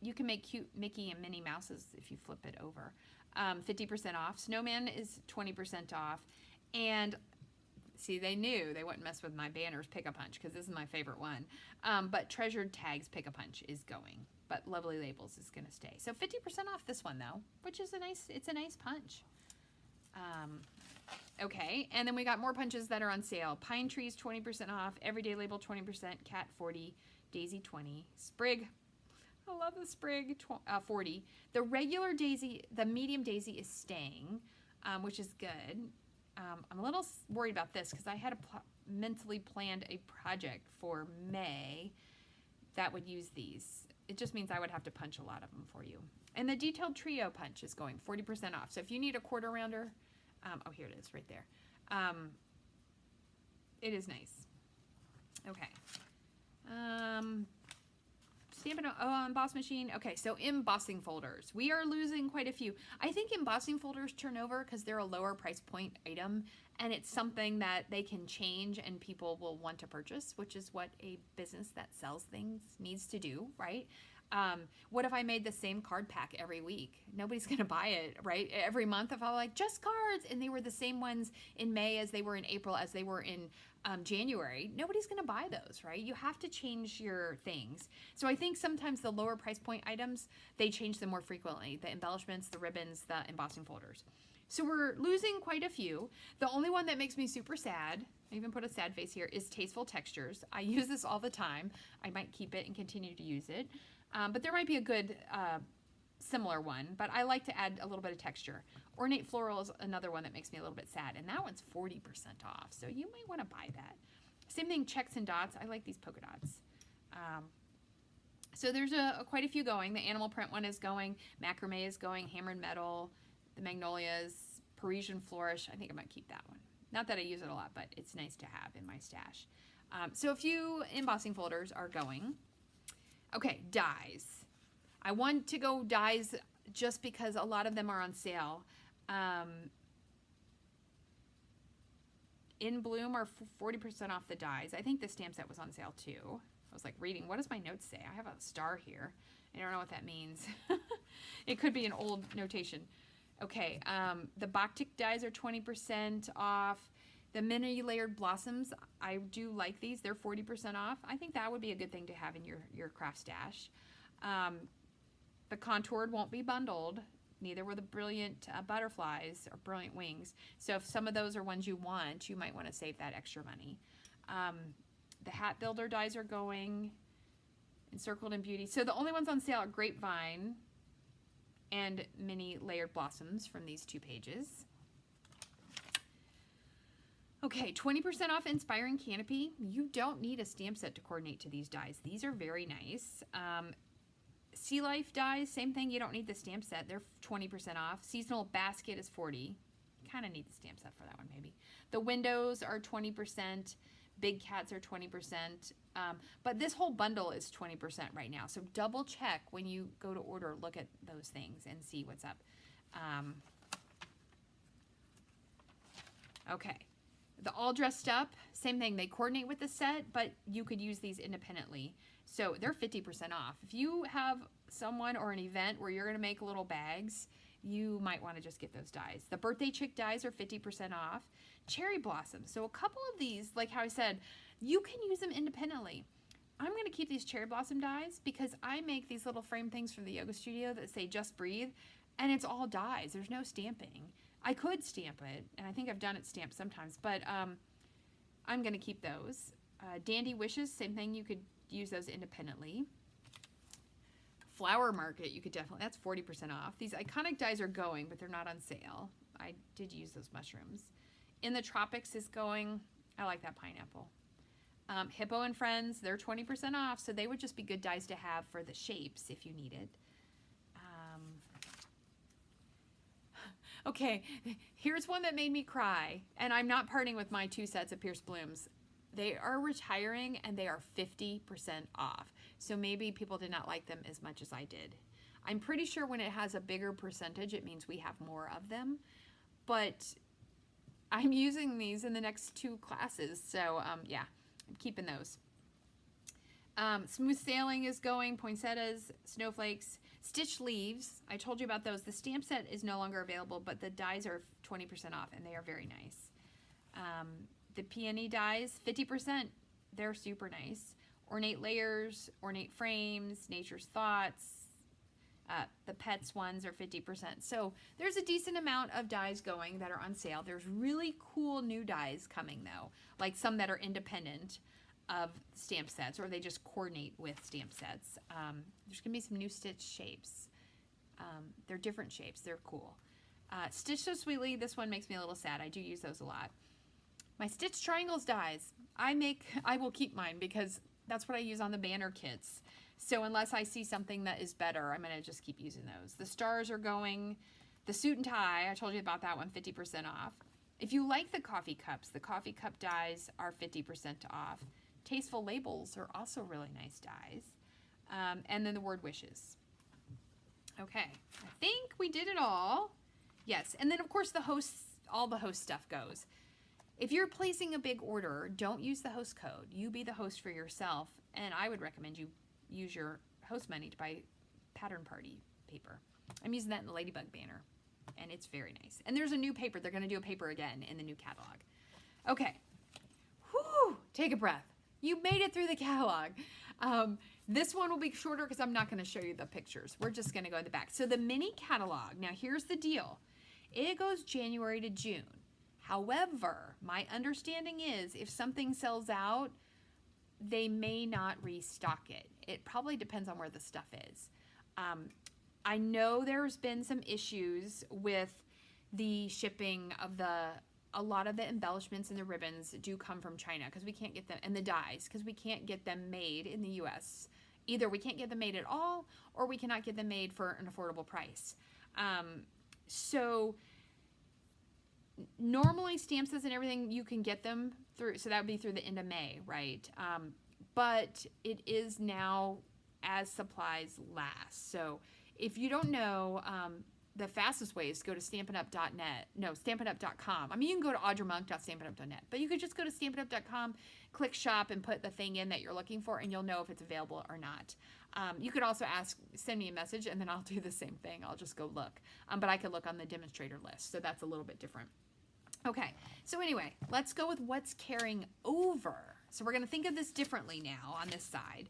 You can make cute Mickey and Minnie Mouses if you flip it over. 50% off. Snowman is 20% off. And see, they knew they wouldn't mess with my banners Pick-a-Punch because this is my favorite one. But Treasured Tags Pick-a-Punch is going. But Lovely Labels is going to stay. So 50% off this one, though, which is it's a nice punch. Okay, and then we got more punches that are on sale. Pine Trees, 20% off. Everyday Label, 20%. Cat, 40. Daisy, 20. Sprig. I love the Sprig, 40. The regular daisy, the medium daisy is staying, which is good. I'm a little worried about this because I had mentally planned a project for May that would use these. It just means I would have to punch a lot of them for you. And the Detailed Trio Punch is going 40% off. So if you need a quarter rounder, oh, here it is right there. It is nice. Okay. Stampin' Emboss Machine. Okay, so embossing folders. We are losing quite a few. I think embossing folders turn over because they're a lower price point item, and it's something that they can change and people will want to purchase, which is what a business that sells things needs to do, right? What if I made the same card pack every week? Nobody's going to buy it, right? Every month, if I was like, just cards, and they were the same ones in May as they were in April, as they were in January, nobody's going to buy those, right? You have to change your things. So I think sometimes the lower price point items, they change them more frequently. The embellishments, the ribbons, the embossing folders. So we're losing quite a few. The only one that makes me super sad, I even put a sad face here, is Tasteful Textures. I use this all the time. I might keep it and continue to use it. But there might be a good similar one, but I like to add a little bit of texture. Ornate Floral is another one that makes me a little bit sad, and that one's 40% off, so you might want to buy that. Same thing, Checks and Dots. I like these polka dots. So there's quite a few going. The animal print one is going. Macrame is going. Hammered Metal. The Magnolias. Parisian Flourish. I think I might keep that one. Not that I use it a lot, but it's nice to have in my stash. So a few embossing folders are going. Okay, dies. I want to go dies just because a lot of them are on sale. In Bloom are 40% off the dies. I think the stamp set was on sale too. I was like reading, what does my notes say? I have a star here. I don't know what that means. It could be an old notation. Okay, the Bakhtik dies are 20% off. The mini layered blossoms, I do like these. They're 40% off. I think that would be a good thing to have in your craft stash. The contoured won't be bundled. Neither were the brilliant butterflies or brilliant wings. So if some of those are ones you want, you might want to save that extra money. The hat builder dies are going. Encircled in Beauty. So the only ones on sale are Grapevine and mini layered blossoms from these two pages. Okay, 20% off Inspiring Canopy. You don't need a stamp set to coordinate to these dies. These are very nice. Sea Life dies, same thing. You don't need the stamp set. They're 20% off. Seasonal Basket is 40. Kind of need the stamp set for that one, maybe. The windows are 20%. Big Cats are 20%. But this whole bundle is 20% right now. So double check when you go to order. Look at those things and see what's up. Okay. The All Dressed Up, same thing. They coordinate with the set, but you could use these independently. So they're 50% off. If you have someone or an event where you're going to make little bags, you might want to just get those dies. The Birthday Chick dies are 50% off. Cherry Blossom. So a couple of these, like how I said, you can use them independently. I'm going to keep these Cherry Blossom dies because I make these little frame things for the yoga studio that say Just Breathe, and it's all dies. There's no stamping. I could stamp it, and I think I've done it stamped sometimes, but I'm going to keep those. Dandy Wishes, same thing. You could use those independently. Flower Market, you could definitely, that's 40% off. These iconic dies are going, but they're not on sale. I did use those mushrooms. In the Tropics is going. I like that pineapple. Hippo and Friends, they're 20% off, so they would just be good dies to have for the shapes if you need it. Okay, here's one that made me cry, and I'm not parting with my 2 sets of Pierce Blooms. They are retiring, and they are 50% off, so maybe people did not like them as much as I did. I'm pretty sure when it has a bigger percentage, it means we have more of them, but I'm using these in the next 2 classes, so yeah, I'm keeping those. Smooth Sailing is going, Poinsettias, Snowflakes, Stitch Leaves, I told you about those. The stamp set is no longer available, but the dies are 20% off, and they are very nice. The Peony dies, 50%, they're super nice. Ornate Layers, Ornate Frames, Nature's Thoughts, the Pets ones are 50%. So there's a decent amount of dies going that are on sale. There's really cool new dies coming, though, like some that are independent of stamp sets, or they just coordinate with stamp sets. There's gonna be some new stitch shapes. They're different shapes, they're cool. Stitch So Sweetly, this one makes me a little sad. I do use those a lot. My Stitch Triangles dies, I will keep mine because that's what I use on the banner kits. So unless I see something that is better, I'm gonna just keep using those. The stars are going. The Suit and Tie, I told you about that one, 50% off. If you like the coffee cups, the coffee cup dies are 50% off. Tasteful Labels are also really nice dies. And then the Word Wishes. Okay, I think we did it all. Yes, and then of course the hosts, all the host stuff goes. If you're placing a big order, don't use the host code. You be the host for yourself, and I would recommend you use your host money to buy Pattern Party paper. I'm using that in the Ladybug banner, and it's very nice. And there's a new paper. They're going to do a paper again in the new catalog. Okay. Whew, take a breath. You made it through the catalog. This one will be shorter because I'm not going to show you the pictures. We're just going to go in the back. So the mini catalog, now here's the deal. It goes January to June. However, my understanding is if something sells out, they may not restock it. It probably depends on where the stuff is. I know there's been some issues with the shipping of a lot of the embellishments and the ribbons do come from China because we can't get them, and the dies, because we can't get them made in the US. Either we can't get them made at all, or we cannot get them made for an affordable price. So normally stamp sets and everything, you can get them through, so that would be through the end of May, right? But it is now as supplies last. So if you don't know, the fastest way is to go to stampinup.net. No, stampinup.com. I mean, you can go to audremonk.stampinup.net, but you could just go to stampinup.com, click shop, and put the thing in that you're looking for, and you'll know if it's available or not. You could also send me a message, and then I'll do the same thing. I'll just go look. But I could look on the demonstrator list, so that's a little bit different. Okay, so anyway, let's go with what's carrying over. So we're going to think of this differently now on this side.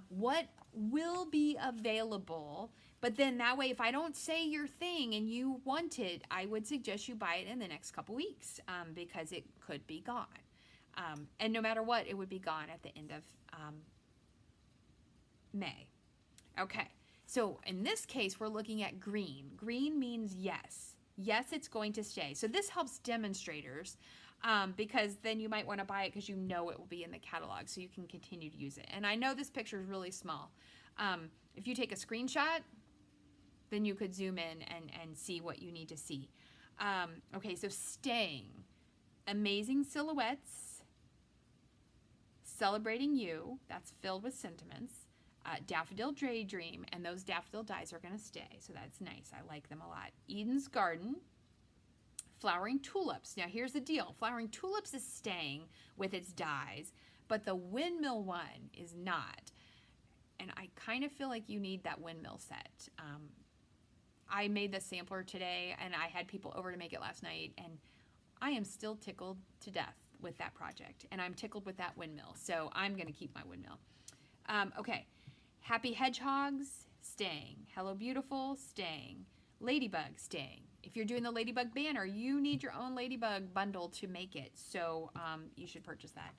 What will be available, but then that way if I don't say your thing and you want it, I would suggest you buy it in the next couple weeks because it could be gone. And no matter what, it would be gone at the end of May. Okay, so in this case, we're looking at green. Green means yes. Yes, it's going to stay. So this helps demonstrators because then you might want to buy it because you know it will be in the catalog so you can continue to use it. And I know this picture is really small. If you take a screenshot, then you could zoom in and see what you need to see. Okay, so staying. Amazing Silhouettes, Celebrating You, that's filled with sentiments. Daffodil Daydream, and those daffodil dies are going to stay, so that's nice. I like them a lot. Eden's Garden, Flowering Tulips. Now here's the deal. Flowering Tulips is staying with its dies, but the windmill one is not. And I kind of feel like you need that windmill set. I made the sampler today, and I had people over to make it last night, and I am still tickled to death with that project, and I'm tickled with that windmill, so I'm going to keep my windmill. Okay, Happy Hedgehogs, staying. Hello Beautiful, staying. Ladybug, staying. If you're doing the Ladybug banner, you need your own Ladybug bundle to make it, so you should purchase that.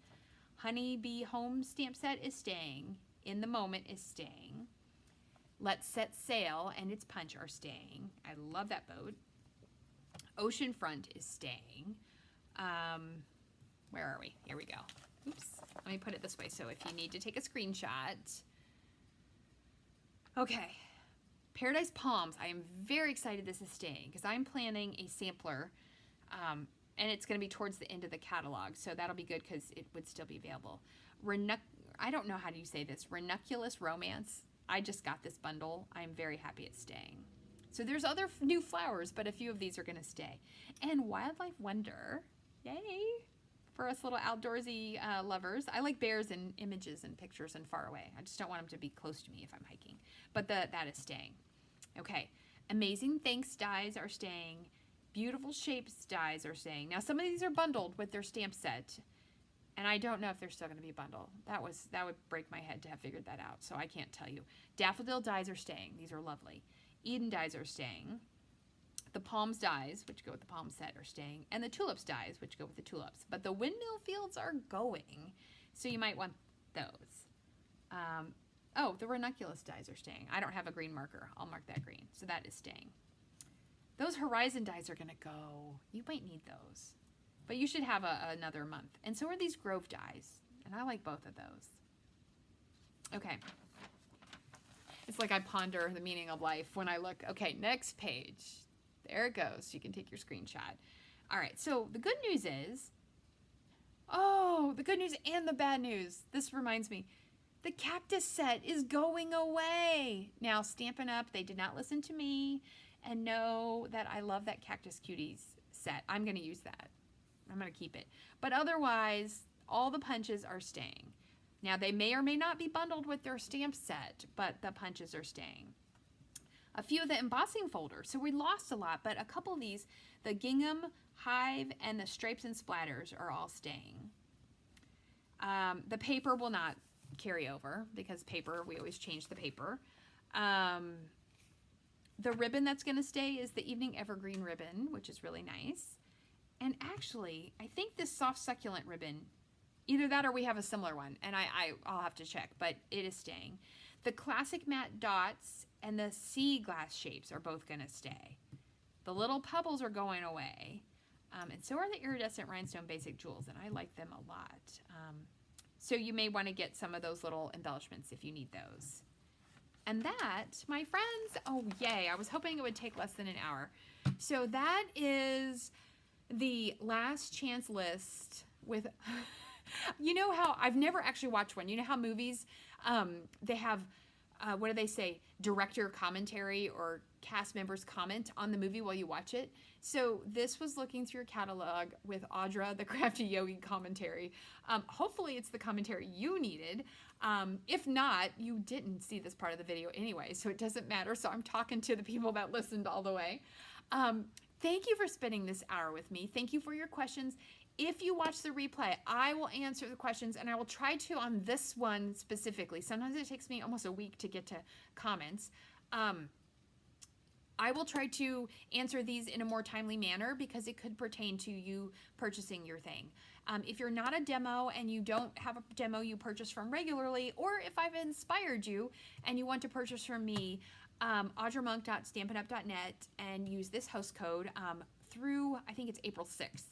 Honeybee Home stamp set is staying. In the Moment is staying. Let's Set Sail and its punch are staying. I love that boat. Oceanfront is staying. Where are we? Here we go. Oops. Let me put it this way so if you need to take a screenshot. Okay. Paradise Palms. I am very excited this is staying because I'm planning a sampler and it's going to be towards the end of the catalog, so that'll be good because it would still be available. I don't know how do you say this. Ranunculus Romance. I just got this bundle. I'm very happy it's staying. So there's other new flowers, but a few of these are going to stay. And Wildlife Wonder. Yay! For us little outdoorsy lovers. I like bears and images and pictures and far away. I just don't want them to be close to me if I'm hiking. But that is staying. Okay. Amazing Thanks dies are staying. Beautiful Shapes dies are staying. Now some of these are bundled with their stamp set. And I don't know if they're still going to be bundled. That would break my head to have figured that out. So I can't tell you. Daffodil dies are staying. These are lovely. Eden dies are staying. The Palms dies, which go with the Palm set, are staying. And the Tulips dies, which go with the Tulips. But the Windmill Fields are going. So you might want those. Oh, the Ranunculus dies are staying. I don't have a green marker. I'll mark that green. So that is staying. Those Horizon dies are going to go. You might need those. But you should have another month. And so are these Grove dies. And I like both of those. Okay. It's like I ponder the meaning of life when I look. Okay, next page. There it goes. You can take your screenshot. All right, so the good news is, the good news and the bad news. This reminds me. The Cactus Set is going away. Now, Stampin' Up, they did not listen to me and know that I love that Cactus Cuties set. I'm going to use that. I'm going to keep it. But otherwise, all the punches are staying. Now, they may or may not be bundled with their stamp set, but the punches are staying. A few of the embossing folders. So we lost a lot, but a couple of these, the Gingham, Hive, and the Stripes and Splatters are all staying. The paper will not carry over because paper, we always change the paper. The ribbon that's going to stay is the Evening Evergreen ribbon, which is really nice. And actually, I think this soft succulent ribbon, either that or we have a similar one, and I'll have to check, but it is staying. The classic matte dots and the sea glass shapes are both going to stay. The little pebbles are going away, and so are the iridescent rhinestone basic jewels, and I like them a lot. So you may want to get some of those little embellishments if you need those. And that, my friends, oh yay, I was hoping it would take less than an hour. So that is the last chance list with, you know how, I've never actually watched one. You know how movies, they have, what do they say, director commentary or cast members comment on the movie while you watch it. So this was looking through your catalog with Audra, the Crafty Yogi commentary. Hopefully it's the commentary you needed. If not, you didn't see this part of the video anyway, so it doesn't matter. So I'm talking to the people that listened all the way. Thank you for spending this hour with me. Thank you for your questions. If you watch the replay, I will answer the questions, and I will try to on this one specifically. Sometimes it takes me almost a week to get to comments. I will try to answer these in a more timely manner because it could pertain to you purchasing your thing. If you're not a demo and you don't have a demo you purchase from regularly, or if I've inspired you and you want to purchase from me, audramonk.stampinup.net and use this host code through, I think it's April 6th.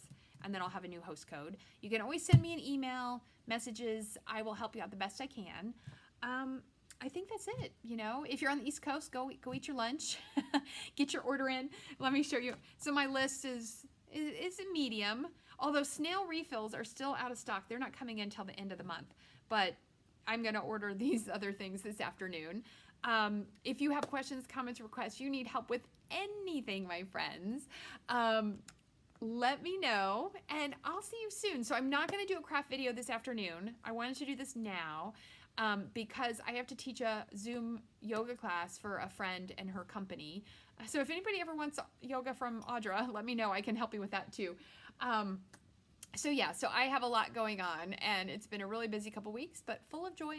And then I'll have a new host code. You can always send me an email, messages. I will help you out the best I can. I think that's it. You know, if you're on the East Coast, go eat your lunch, get your order in. Let me show you. So my list is a medium, although snail refills are still out of stock. They're not coming in until the end of the month, but I'm going to order these other things this afternoon. If you have questions, comments, requests, you need help with anything, my friends, let me know, and I'll see you soon. So I'm not going to do a craft video this afternoon. I wanted to do this now because I have to teach a Zoom yoga class for a friend and her company. So if anybody ever wants yoga from Audra, let me know. I can help you with that too. So yeah, so I have a lot going on, and it's been a really busy couple weeks, but full of joy